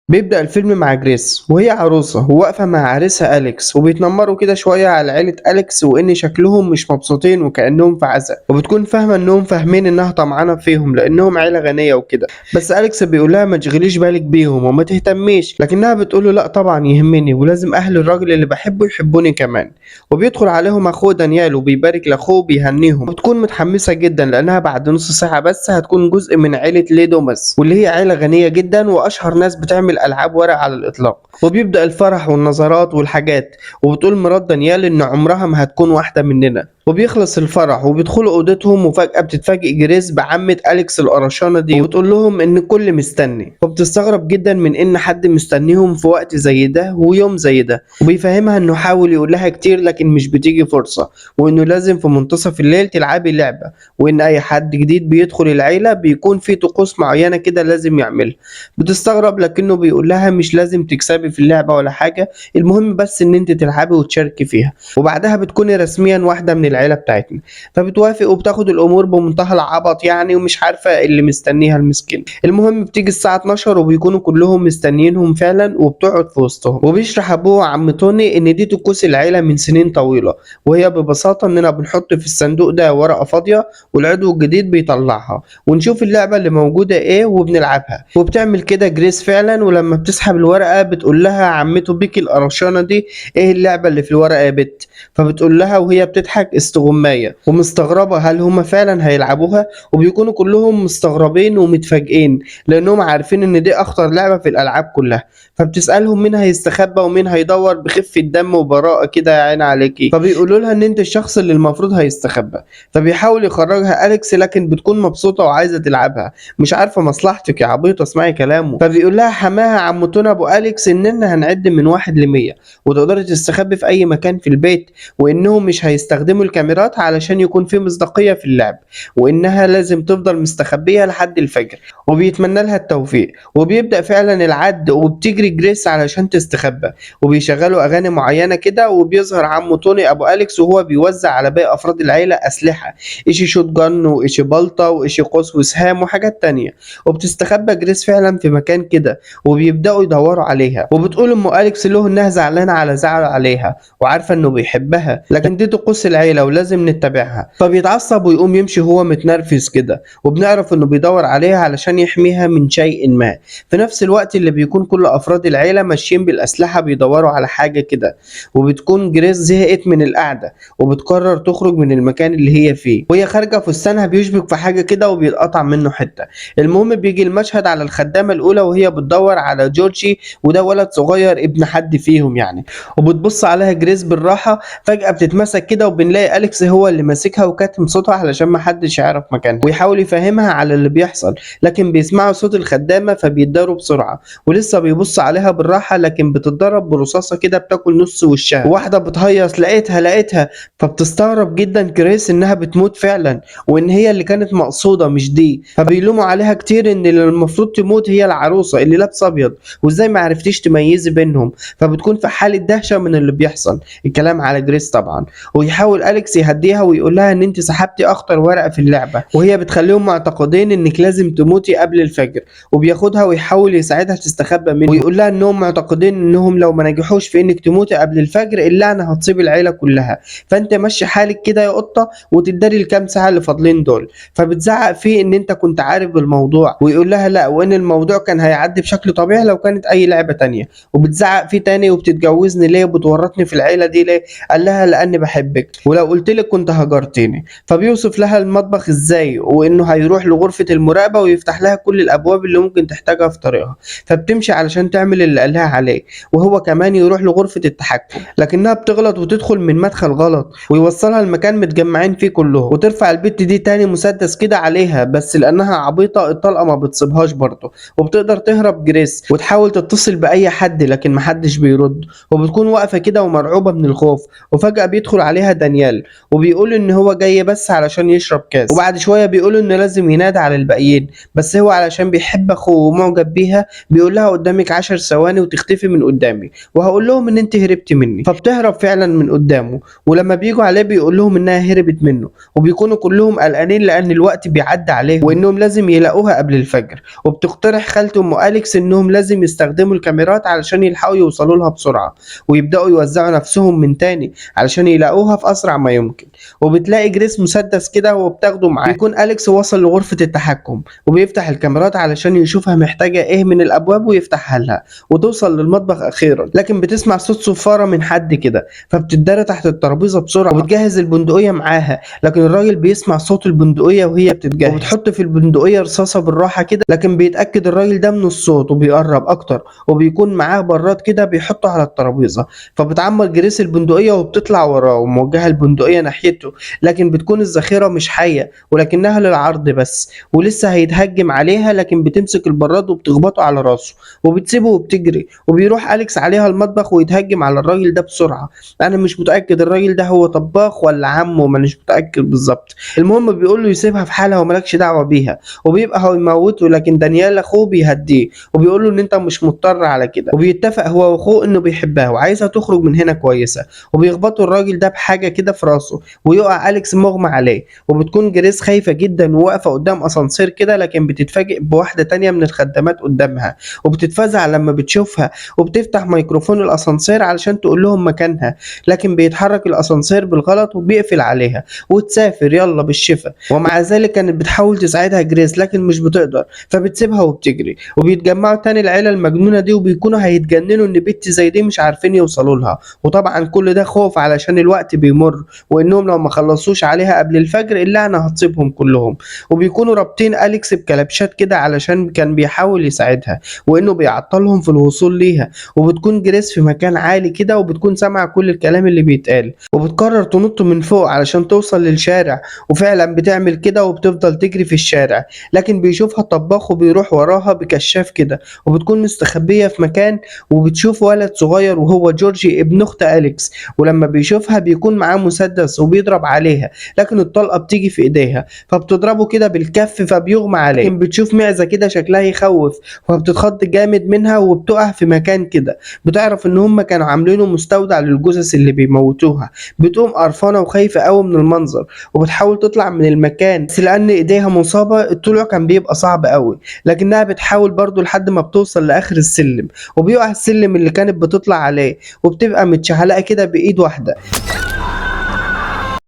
بيبدأ الفيلم مع جريس وهي عروسة وواقفة مع عريسها أليكس وبيتنمروا كده شوية على عيلة أليكس وإن شكلهم مش مبسوطين وكأنهم في عزا، وبتكون فاهمة إنهم فاهمين إنها طمعانة فيهم لأنهم عيلة غنية وكده. بس أليكس بيقولها ما تشغليش بالك بيهم وما تهتميش، لكنها بتقوله لأ طبعا يهمني ولازم أهل الراجل اللي بحبه يحبوني كمان. وبيدخل عليهم أخوه دانيال وبيبارك لأخوه وبيهنيهم، وبتكون متحمسة جدا لأنها بعد نص ساعة بس هتكون جزء من عيلة ليدوماس، واللي هي عيلة غنية جدا وأشهر ناس بتعمل ألعاب ورق على الإطلاق. وبيبدأ الفرح والنظرات والحاجات، وبتقول مرات دانيال إن عمرها ما هتكون واحدة مننا. وبيخلص الفرح وبيدخلوا أوضتهم، وفجأة بتتفاجئ جريس بعمة أليكس القرشانة دي وبتقول لهم إن الكل مستني، وبتستغرب جدا من إن حد مستنيهم في وقت زي ده ويوم زي ده. وبيفهمها إنه حاول يقول لها كتير لكن مش بتيجي فرصة، وإنه لازم في منتصف الليل تلعبي لعبة، وإن أي حد جديد بيدخل العيلة بيكون في طقوس معينة كده لازم يعملها. بتستغرب لكنه بيقول لها مش لازم تكسبي في اللعبة ولا حاجة، المهم بس إن أنت تلعبي وتشاركي فيها، وبعدها بتكوني رسميا واحدة من العيلة بتاعتنا. فبتوافق وبتاخد الأمور بمنتهى العبط يعني، ومش عارفة اللي مستنيها المسكين. المهم بتيجي الساعة 12 وبيكونوا كلهم مستنيينهم فعلا، وبتقعد في وسطهم وبيشرح أبوه عم توني إن دي طقوس العيلة من سنين طويلة، وهي ببساطة إننا بنحط في الصندوق ده ورقة فاضية والعضو الجديد بيطلعها ونشوف اللعبة اللي موجودة إيه وبنلعبها. وبتعمل كده جريس فعلا، ولما بتسحب الورقة بتقول لها عمته بيكي القرشانة دي إيه اللعبة اللي في الورقة يا بت؟ فبتقول لها وهي بتضحك استغماية ومستغربة هل هما فعلا هيلعبوها، وبيكونوا كلهم مستغربين ومتفاجئين لأنهم عارفين إن دي أخطر لعبة في الألعاب كلها. فبتسألهم مين هيستخبى ومين هيدور بخفة دم وبراءة كده يا عين عليكي، فبيقولوا لها إن أنت الشخص اللي المفروض هيستخبى. فبيحاول يخرجها أليكس لكن بتكون مبسوطة وعايزة تلعبها، مش عارفة مصلحتك يا عبيطة اسمعي كلامه. فبيقول لها حماها عمتنا أبو أليكس إننا هنعد من 1 ل100 وتقدري تستخبي في أي مكان في البيت، وإنهم مش هيستخدموا الكاميرات علشان يكون في مصداقية في اللعب، وإنها لازم تفضل مستخبية لحد الفجر. وبيتمنى لها التوفيق، وبيبدأ فعلا العد وبتجري جريس علشان تستخبى، وبيشغلوا أغاني معينة كده، وبيظهر عمه توني أبو أليكس وهو بيوزع على باقي أفراد العيلة أسلحة، إشي شوت جن وإشي بلطة وإشي قوس وسهام وحاجات تانية. وبتستخبى جريس فعلا في مكان كده، وبيبدأوا يدوروا عليها، وبتقول أم أليكس له إنها زعلانة على زعله عليها وعارفة إنه بيحبها، لكن دي طقوس العيلة ولازم نتبعها. فبيتعصب ويقوم يمشي هو متنرفز كده، وبنعرف إنه بيدور عليها علشان يحميها من شيء ما، في نفس الوقت اللي بيكون كل أفراد العيلة ماشيين بالأسلحة بيدوروا على حاجة كده. وبتكون جريس زهقت من القعدة وبتقرر تخرج من المكان اللي هي فيه، وهي خارجة فستانها بيشبك في حاجة كده وبيتقطع منه حتة. المهم بيجي المشهد على الخدامة الأولى وهي بتدور على جورجي، وده ولد صغير ابن حد فيهم يعني، وبتبص عليها جريس بالراحة. فجأة بتتمسك كده وبنلاقي أليكس هو اللي ماسكها وكاتم صوتها علشان محدش يعرف مكانها، ويحاول يفهمها على اللي بيحصل، لكن بيسمعوا صوت الخدامة فبيتداروا بسرعة. ولسه بيبص عليها بالراحة لكن بتتضرب برصاصة كده بتاكل نص وشها، وواحدة بتهيص لقيتها لقيتها. فبتستغرب جدا جريس إنها بتموت فعلا، وإن هي اللي كانت مقصودة مش دي. فبيلوموا عليها كتير إن اللي المفروض تموت هي العروسة اللي لابسة أبيض، وإزاي ما عرفتيش تميزي بينهم. فبتكون في حالة دهشة من اللي بيحصل، الكلام على جريس طبعا. ويحاول أليكس يهديها ويقول لها إن أنت سحبتي أخطر ورقة في اللعبة، وهي بتخليهم معتقدين إنك لازم تموتي قبل الفجر. وبياخدها ويحاول يساعدها تستخبى منه، ويقول لها إنهم معتقدين إنهم لو ما نجحوش في إنك تموتي قبل الفجر اللعنة هتصيب العيلة كلها، فأنت مشي حالك كده يا قطة وتداري الكام ساعة اللي فاضلين دول. فبتزعق فيه إن أنت كنت عارف بالموضوع، ويقول لها لا، وإن الموضوع كان هيعدي بشكل طبيعي لو كانت أي لعبة تانية. وبتزعق فيه تاني وبتتجوزني ليه وبتورطني في العيلة دي ليه؟ قال لها لأني بحبك، ولو قلت لك كنت هجرتيني. فبيوصف لها المطبخ إزاي، وإنه هيروح لغرفة المراقبة ويفتح لها كل الأبواب اللي ممكن تحتاجها في طريقها. فبتمشي علشان تعمل اللي قالها عليه، وهو كمان يروح لغرفة التحكم، لكنها بتغلط وتدخل من مدخل غلط ويوصلها المكان متجمعين فيه كلهم. وترفع البت دي تاني مسدس كده عليها، بس لأنها عبيطة الطلقة ما بتصيبهاش برضه. وبتقدر تهرب جريس وتحاول تتصل بأي حد لكن محدش بيرد، وبتكون واقفة كده ومرعوبة من الخوف. وفجأة بيدخل عليها دانيال دانيال وبيقول ان هو جاي بس علشان يشرب كاس. وبعد شويه بيقول انه لازم ينادي على الباقيين، بس هو علشان بيحب اخوه ومعجب بيها بيقول لها قدامك 10 ثواني وتختفي من قدامي وهقول لهم ان انت هربتي مني. فبتهرب فعلا من قدامه، ولما بيجوا عليه بيقول لهم انها هربت منه، وبيكونوا كلهم قلقانين لان الوقت بيعدي عليهم وانهم لازم يلاقوها قبل الفجر. وبتقترح خالته ام اليكس انهم لازم يستخدموا الكاميرات علشان يلحقوا يوصلوا لها بسرعه، ويبداوا يوزعوا نفسهم من تاني علشان يلاقوها في اسرع ما يمكن. وبتلاقي جريس مسدس كده وبتاخده معاه. بيكون اليكس وصل لغرفه التحكم وبيفتح الكاميرات علشان يشوفها محتاجه ايه من الابواب ويفتحها لها وتوصل للمطبخ اخيرا. لكن بتسمع صوت صفاره من حد كده، فبتتدارى تحت الترابيزه بسرعه وبتجهز البندقيه معاها. لكن الراجل بيسمع صوت البندقيه وهي بتتجهز، وبتحط في البندقيه رصاصه بالراحه كده. لكن بيتاكد الراجل ده من الصوت وبيقرب اكتر، وبيكون معاه براد كده بيحطه على الترابيزه. فبتعمر جريس البندقيه وبتطلع وراه وموجهه البندقيه ناحيته، لكن بتكون الذخيره مش حيه ولكنها للعرض بس، ولسه هيتهجم عليها. لكن بتمسك البراد وبتخبطه على راسه وبتسيبه وبتجري. وبيروح أليكس عليها المطبخ ويتهجم على الراجل ده بسرعة. أنا مش متأكد الراجل ده هو طباخ ولا عمه، مانيش متأكد بالظبط. المهم بيقول له يسيبها في حالها وملكش دعوة بيها، وبيبقى هو يموته. لكن دانيال أخوه بيهديه وبيقول له إن أنت مش مضطر على كده، وبيتفق هو وأخوه إنه بيحبها وعايزها تخرج من هنا كويسة. وبيخبطوا الراجل ده بحاجة كده في راسه ويقع أليكس مغمى عليه. وبتكون جريس خايفة جدا وواقفة قدام أسانسير كده، لكن بتتفاجئ بواحدة تانية من الخدامات قدامها وبتتفزع لما بتشوفها، وبتفتح ميكروفون الاسانسير علشان تقول لهم مكانها. لكن بيتحرك الاسانسير بالغلط وبيقفل عليها وتسافر يلا بالشفا. ومع ذلك كانت بتحاول تساعدها جريس لكن مش بتقدر، فبتسيبها وبتجري. وبيتجمعوا تاني العيله المجنونه دي وبيكونوا هيتجننوا ان بنت زي دي مش عارفين يوصلوا لها. وطبعا كل ده خوف علشان الوقت بيمر، وانهم لو ما خلصوش عليها قبل الفجر اللعنه هتصيبهم كلهم. وبيكونوا رابطين اليكس بكلبشات كده علشان كان بيحاول يساعدها وانه بيعطلهم في الوصول ليها. وبتكون جريس في مكان عالي كده وبتكون سامعه كل الكلام اللي بيتقال، وبتقرر تنط من فوق علشان توصل للشارع. وفعلا بتعمل كده وبتفضل تجري في الشارع. لكن بيشوفها الطباخ وبيروح وراها بكشاف كده، وبتكون مستخبيه في مكان. وبتشوف ولد صغير وهو جورجي ابن اخت اليكس، ولما بيشوفها بيكون معاه مسدس وبيضرب عليها. لكن الطلقه بتيجي في ايديها فبتضربه كده بالكف فبيغمى عليه. لكن بتشوف معزه كده شكلها يخوف فبتتخض جامد منها وبتقع في مكان كده. بتعرف ان هم كانوا عاملينه مستودع للجثث اللي بيموتوها. بتقوم قرفانه وخايفه قوي من المنظر وبتحاول تطلع من المكان، بس لان ايديها مصابه الطلوع كان بيبقى صعب قوي. لكنها بتحاول برضو لحد ما بتوصل لاخر السلم، وبيقع السلم اللي كانت بتطلع عليه وبتبقى متشعلقه كده بايد واحده.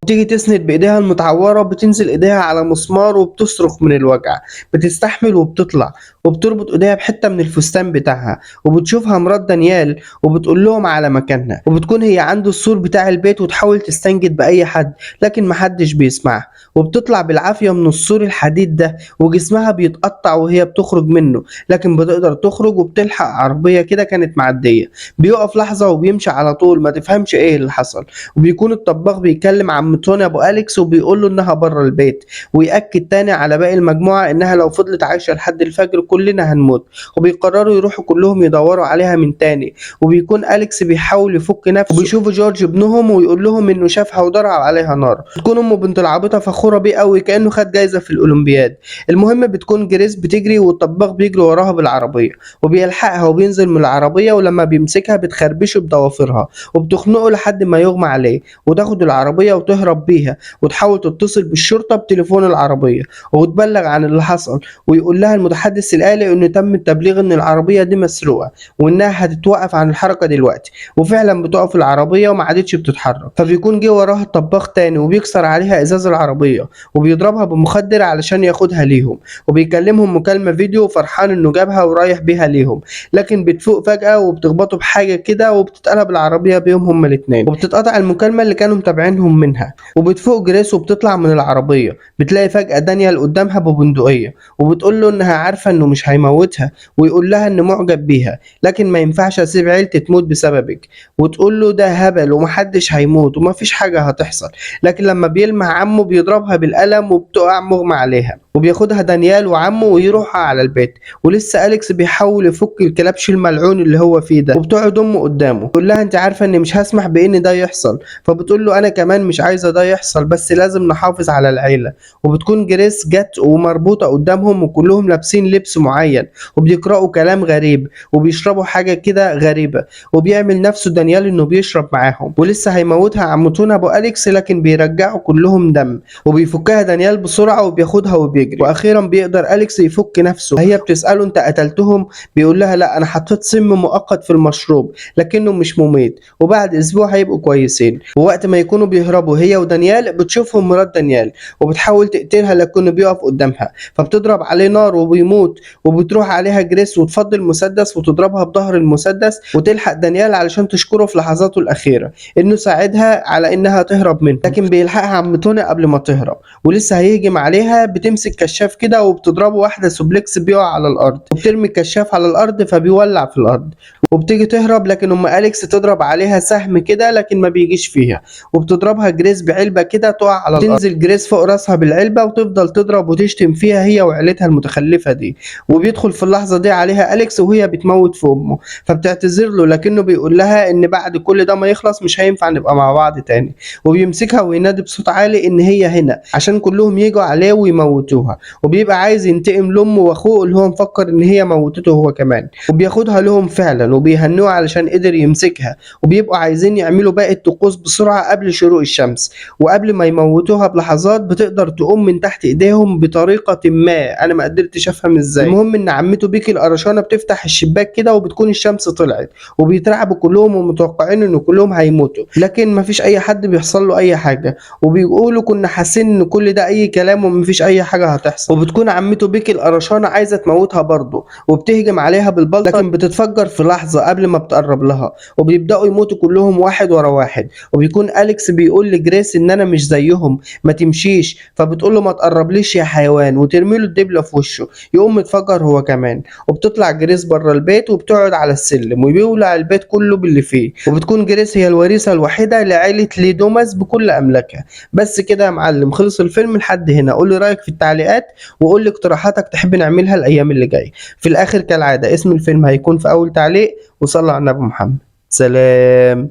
بتيجي تسند بايديها المتعوره، بتنزل ايديها على مسمار وبتصرخ من الوجع. بتستحمل وبتطلع وبتربط ايديها بحته من الفستان بتاعها. وبتشوفها مرات دانيال وبتقول لهم على مكانها، وبتكون هي عند السور بتاع البيت وتحاول تستنجد باي حد لكن محدش بيسمعها. وبتطلع بالعافيه من السور الحديد ده وجسمها بيتقطع وهي بتخرج منه، لكن بتقدر تخرج وبتلحق عربيه كده كانت معديه. بيقف لحظه وبيمشي على طول ما تفهمش ايه اللي حصل. وبيكون الطباخ بيكلم عم توني ابو اليكس وبيقول له انها بره البيت، ويأكد تاني على باقي المجموعه انها لو فضلت عايشه لحد الفجر كلنا هنموت. وبيقرروا يروحوا كلهم يدوروا عليها من تاني. وبيكون اليكس بيحاول يفك نفسه وبيشوفوا جورج ابنهم ويقول لهم انه شافها وضرب عليها نار. بتكون ام بنت العبيطه فخوره بيه قوي كانه خد جايزه في الاولمبياد. المهم بتكون جريس بتجري والطباخ بيجري وراها بالعربيه وبيلحقها وبينزل من العربيه، ولما بيمسكها بتخربشه بضوافرها وبتخنقه لحد ما يغمى عليه، وتاخد العربيه وتهرب بيها وتحاول تتصل بالشرطه بتليفون العربيه وتبلغ عن اللي حصل. ويقول لها المتحدث الآلي انه تم التبليغ ان العربيه دي مسروقه وانها هتتوقف عن الحركه دلوقتي. وفعلا بتقف العربيه وما عادتش بتتحرك. فبيكون جه وراها الطباخ تاني وبيكسر عليها ازاز العربيه وبيضربها بمخدر علشان ياخدها ليهم، وبيكلمهم مكالمه فيديو وفرحان انه جابها ورايح بيها ليهم. لكن بتفوق فجاه وبتخبطوا بحاجه كده وبتتقلب العربيه بيهم هما الاثنين، وبتتقطع المكالمه اللي كانوا متابعينهم منها. وبتفوق جريس وبتطلع من العربيه. بتلاقي فجاه دانيال قدامها ببندقيه وبتقول له انها عارفه انه مش هيموتها، ويقول لها انه معجب بيها لكن ما ينفعش اسيب عيلتي تموت بسببك. وتقول له ده هبل ومحدش هيموت ومفيش حاجه هتحصل. لكن لما بيلمح عمه بيضربها وبيضربها بالقلم وبتقع مغمى عليها، وبياخدها دانيال وعمه ويروحوا على البيت، ولسه أليكس بيحاول يفك الكلبش الملعون اللي هو فيه ده، وبتقعد أمه قدامه تقول لها أنت عارفة إني مش هسمح بإن ده يحصل، فبتقول له أنا كمان مش عايزة ده يحصل بس لازم نحافظ على العيلة. وبتكون جريس جت ومربوطة قدامهم وكلهم لابسين لبس معين وبيقرأوا كلام غريب وبيشربوا حاجة كده غريبة، وبيعمل نفسه دانيال إنه بيشرب معاهم، ولسه هيموتها عمتون أبو أليكس لكن بيرجعوا كلهم دم، وبيفكها دانيال بسرعة وبياخدها وبيجري، وأخيرا بيقدر أليكس يفك نفسه. هي بتسأله أنت قتلتهم؟ بيقول لها لا أنا حطيت سم مؤقت في المشروب لكنه مش مميت، وبعد أسبوع هيبقوا كويسين. ووقت ما يكونوا بيهربوا هي ودانيال بتشوفهم مرات دانيال وبتحاول تقتلها لكنه بيقف قدامها، فبتضرب عليه نار وبيموت، وبتروح عليها جريس وتفضي المسدس وتضربها بظهر المسدس وتلحق دانيال علشان تشكره في لحظاته الأخيرة إنه ساعدها على إنها تهرب منه، لكن بيلحقها عم توني قبل ما تهرب، ولسه هيهجم عليها بتمسك كشاف كده وبتضربه واحدة سوبلكس بيقع على الأرض، وبترمي الكشاف على الأرض فبيولع في الأرض، وبتيجي تهرب لكن ام أليكس تضرب عليها سهم كده لكن ما بيجيش فيها، وبتضربها جريس بعلبة كده تقع على الأرض، تنزل جريس فوق راسها بالعلبة وتفضل تضرب وتشتم فيها هي وعيلتها المتخلفة دي، وبيدخل في اللحظة دي عليها أليكس وهي بتموت في أمه، فبتعتذر له لكنه بيقول لها إن بعد كل ده ما يخلص مش هينفع نبقى مع بعض تاني، وبيمسكها وينادي بصوت عالي إن هي هنا عشان كلهم يجوا عليه ويموتوها، وبيبقى عايز ينتقم لأمه وأخوه اللي هو مفكر إن هي موتته هو كمان، وبياخدها لهم فعلا وبيهنوه علشان قدر يمسكها، وبيبقوا عايزين يعملوا باقي الطقوس بسرعة قبل شروق الشمس، وقبل ما يموتوها بلحظات بتقدر تقوم من تحت ايديهم بطريقة ما انا ما قدرتش افهم ازاي. المهم ان عمته بيكي القرشانة بتفتح الشباك كده وبتكون الشمس طلعت، وبيترعبوا كلهم ومتوقعين ان كلهم هيموتوا لكن مفيش اي حد بيحصل له اي حاجة، وبيقولوا كنا حاسين ان كل ده اي كلام ومفيش اي حاجة هتحصل. وبتكون عمته بيكي القرشانة عايزة تموتها برضه وبتهجم عليها بالبلطة لكن بتتفجر في لحظة قبل ما بتقرب لها، وبيبدأوا يموتوا كلهم واحد ورا واحد، وبيكون أليكس بيقول لجريس إن أنا مش زيهم ما تمشيش، فبتقول له ما تقربليش يا حيوان وترمي له الدبلة في وشه، يقوم متفجر هو كمان، وبتطلع جريس بره البيت وبتقعد على السلم وبيولع البيت كله باللي فيه، وبتكون جريس هي الوريثة الوحيدة لعائلة لي دوماس بكل أملاكها. بس كده يا معلم خلص الفيلم لحد هنا، قول لي رأيك في التعليقات وقول لي اقتراحاتك تحب نعملها الأيام اللي جاية. في الآخر كالعادة اسم الفيلم هيكون في أول تعليق، وصلى على النبي محمد. سلام.